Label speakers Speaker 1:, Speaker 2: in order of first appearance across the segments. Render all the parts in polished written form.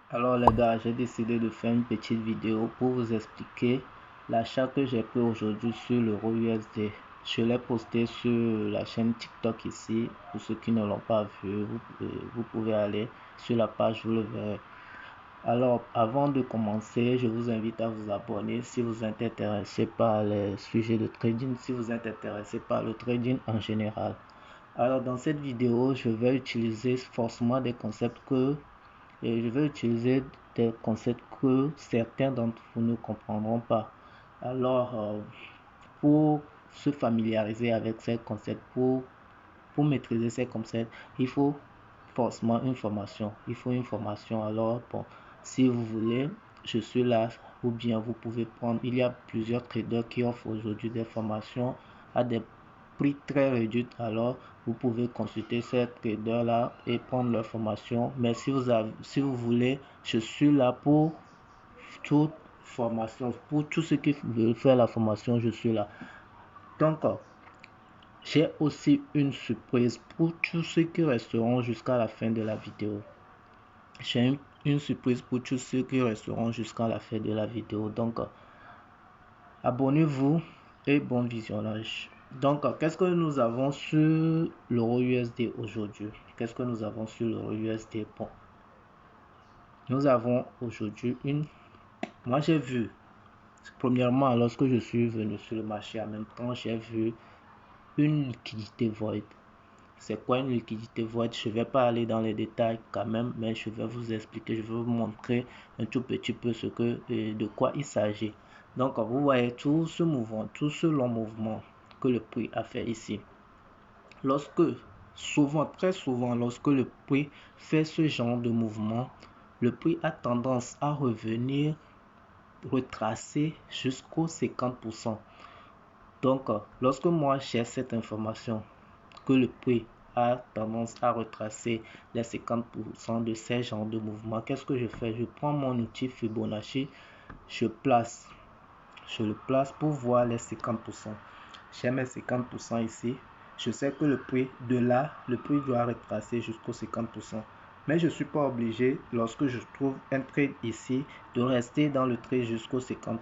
Speaker 1: Alors les gars, j'ai décidé de faire une petite vidéo pour vous expliquer l'achat que j'ai pris aujourd'hui sur l'euro USD. Je l'ai posté sur la chaîne TikTok ici. Pour ceux qui ne l'ont pas vu, vous pouvez aller sur la page, vous le verrez. Alors avant de commencer, je vous invite à vous abonner si vous êtes intéressé par les sujets de trading, si vous êtes intéressé par le trading en général. Alors dans cette vidéo, je vais utiliser forcément des concepts et je vais utiliser des concepts que certains d'entre vous ne comprendront pas. Alors, pour se familiariser avec ces concepts, pour maîtriser ces concepts, il faut forcément une formation. Il faut une formation. Alors, bon, si vous voulez, je suis là, ou bien vous pouvez prendre. Il y a plusieurs traders qui offrent aujourd'hui des formations à des prix très réduits. Alors, vous pouvez consulter ces traders là et prendre leur formation. Mais si vous voulez, je suis là pour toute formation, pour tous ceux qui veulent faire la formation, je suis là. Donc, j'ai aussi une surprise pour tous ceux qui resteront jusqu'à la fin de la vidéo. J'ai une surprise pour tous ceux qui resteront jusqu'à la fin de la vidéo. Donc, abonnez-vous et bon visionnage. Donc, qu'est-ce que nous avons sur l'euro USD aujourd'hui? Qu'est-ce que nous avons sur l'euro USD? Bon, nous avons aujourd'hui Moi, j'ai vu, premièrement, lorsque je suis venu sur le marché, en même temps, j'ai vu une liquidité void. C'est quoi une liquidité void? Je ne vais pas aller dans les détails quand même, mais je vais vous expliquer, je vais vous montrer un tout petit peu de quoi il s'agit. Donc, vous voyez tout ce mouvement, tout ce long mouvement que le prix a fait ici. Très souvent, lorsque le prix fait ce genre de mouvement, le prix a tendance à revenir retracer jusqu'au 50%. Donc, lorsque moi j'ai cette information que le prix a tendance à retracer les 50% de ces genres de mouvements, qu'est-ce que je fais? Je prends mon outil Fibonacci, je le place pour voir les 50%. J'ai mes 50% ici. Je sais que le prix de là, le prix doit retracer jusqu'au 50%. Mais je ne suis pas obligé, lorsque je trouve un trade ici, de rester dans le trade jusqu'au 50%.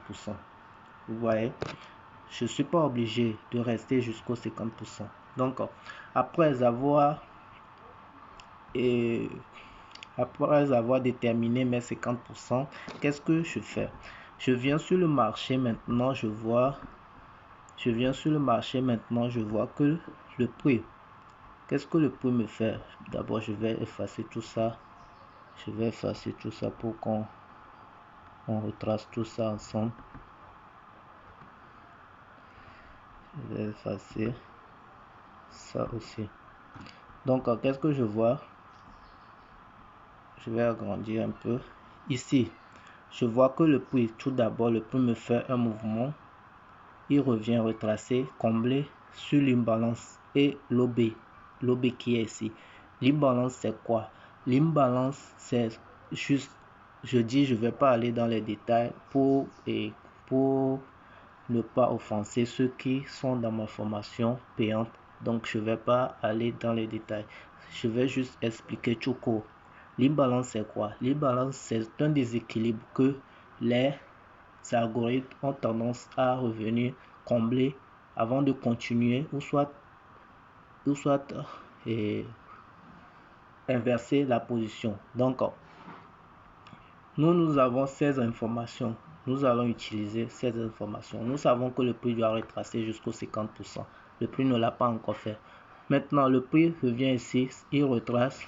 Speaker 1: Vous voyez, je ne suis pas obligé de rester jusqu'au 50%. Donc, après avoir déterminé mes 50%, qu'est-ce que je fais? Je viens sur le marché maintenant, je vois que le prix, qu'est-ce que le prix me fait? D'abord, je vais effacer tout ça. Je vais effacer tout ça pour qu'on retrace tout ça ensemble. Je vais effacer ça aussi. Donc, qu'est-ce que je vois? Je vais agrandir un peu. Ici, je vois que le prix, tout d'abord, le prix me fait un mouvement. Il revient retracer, combler sur l'imbalance et l'OB. L'OB qui est ici. L'imbalance, c'est quoi? L'imbalance, c'est juste, je ne vais pas aller dans les détails pour ne pas offenser ceux qui sont dans ma formation payante. Donc, je ne vais pas aller dans les détails. Je vais juste expliquer tout court. L'imbalance, c'est quoi? L'imbalance, c'est un déséquilibre que les algorithmes ont tendance à revenir combler avant de continuer ou soit inverser la position. Donc, nous avons ces informations. Nous allons utiliser ces informations. Nous savons que le prix doit retracer jusqu'au 50%. Le prix ne l'a pas encore fait. Maintenant, le prix revient ici, il retrace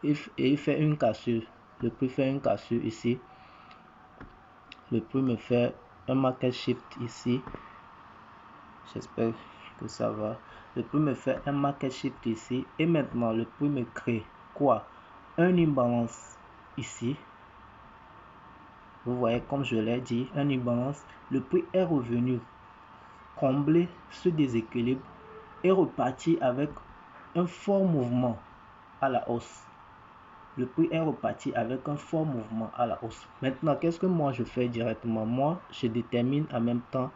Speaker 1: et il fait une cassure. Le prix fait une cassure ici. Le prix me fait un market shift ici. J'espère que ça va. Le prix me fait un market shift ici. Et maintenant, le prix me crée quoi? Un imbalance ici. Vous voyez, comme je l'ai dit, un imbalance. Le prix est revenu combler ce déséquilibre et reparti avec un fort mouvement à la hausse. Le prix est reparti avec un fort mouvement à la hausse. Maintenant, qu'est-ce que moi je fais directement? Moi, je détermine en même temps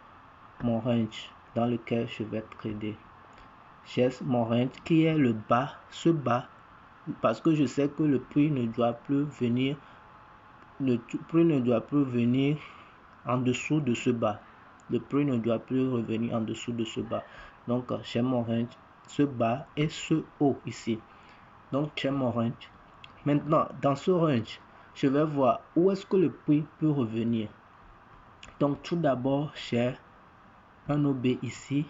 Speaker 1: mon range dans lequel je vais trader. J'ai mon range qui est le bas, ce bas, parce que je sais que le prix ne doit plus venir le prix ne doit plus venir en dessous de ce bas. Le prix ne doit plus revenir en dessous de ce bas. Donc, chez mon range, ce bas et ce haut ici. Donc, chez mon range. Maintenant, dans ce range, je vais voir où est-ce que le prix peut revenir. Donc, tout d'abord, j'ai un OB ici.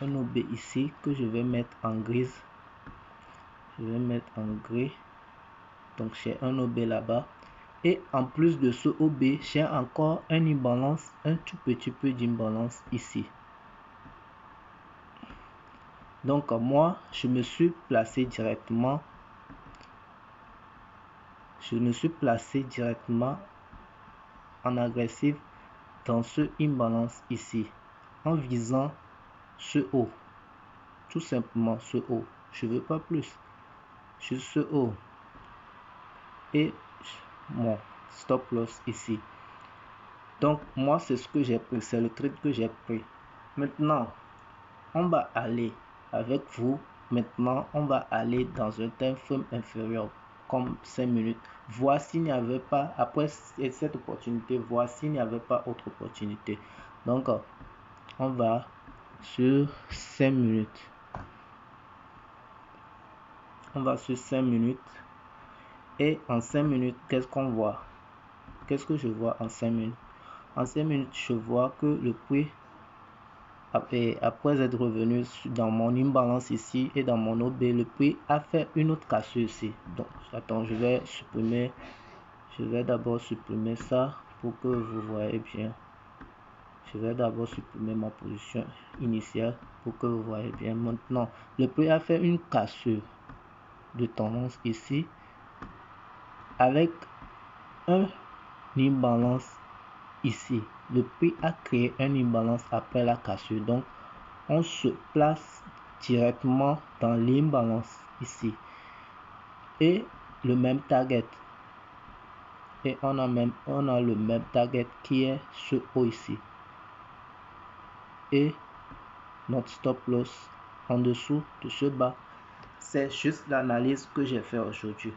Speaker 1: Un OB ici que je vais mettre en grise. Je vais mettre en gris. Donc, j'ai un OB là-bas. Et en plus de ce OB, j'ai encore un imbalance, un tout petit peu d'imbalance ici. Donc, moi, je me suis placé directement. Je me suis placé directement en agressif dans ce imbalance ici, en visant ce haut. Tout simplement ce haut. Je veux pas plus. Juste ce haut. Et mon stop loss ici. Donc, moi, c'est ce que j'ai pris. C'est le trade que j'ai pris. Maintenant, on va aller avec vous. Maintenant, on va aller dans un time frame inférieur, comme 5 minutes. Voir s'il n'y avait pas, après cette opportunité, voir s'il n'y avait pas autre opportunité. Donc, on va sur 5 minutes. On va sur 5 minutes. Et en 5 minutes, qu'est-ce qu'on voit? Qu'est-ce que je vois en 5 minutes? En 5 minutes, je vois que le prix, après être revenu dans mon imbalance ici et dans mon OB, le prix a fait une autre cassure ici. Donc, attends, je vais d'abord supprimer ça pour que vous voyez bien. Je vais d'abord supprimer ma position initiale pour que vous voyez bien. Maintenant, le prix a fait une cassure de tendance ici avec un imbalance ici. Le prix a créé un imbalance après la cassure. Donc, on se place directement dans l'imbalance ici. Et le même target. Et on a le même target qui est ce haut ici. Et notre stop loss en dessous de ce bas. C'est juste l'analyse que j'ai fait aujourd'hui.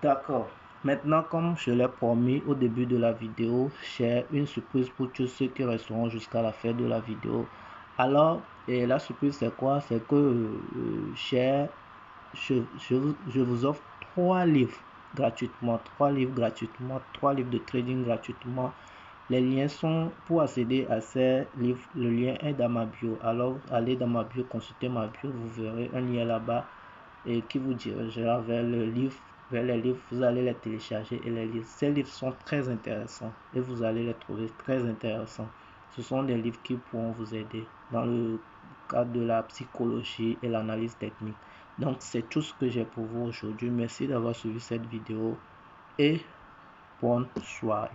Speaker 1: D'accord. Maintenant, comme je l'ai promis au début de la vidéo, j'ai une surprise pour tous ceux qui resteront jusqu'à la fin de la vidéo. Alors, et la surprise c'est quoi? C'est que je vous offre 3 livres gratuitement, 3 livres gratuitement, 3 livres de trading gratuitement. Les liens sont pour accéder à ces livres. Le lien est dans ma bio. Alors, allez dans ma bio, consultez ma bio, vous verrez un lien là-bas et qui vous dirigera vers le livre. Vers les livres, vous allez les télécharger et les lire. Ces livres sont très intéressants et vous allez les trouver très intéressants. Ce sont des livres qui pourront vous aider dans le cadre de la psychologie et l'analyse technique. Donc, c'est tout ce que j'ai pour vous aujourd'hui. Merci d'avoir suivi cette vidéo et bonne soirée.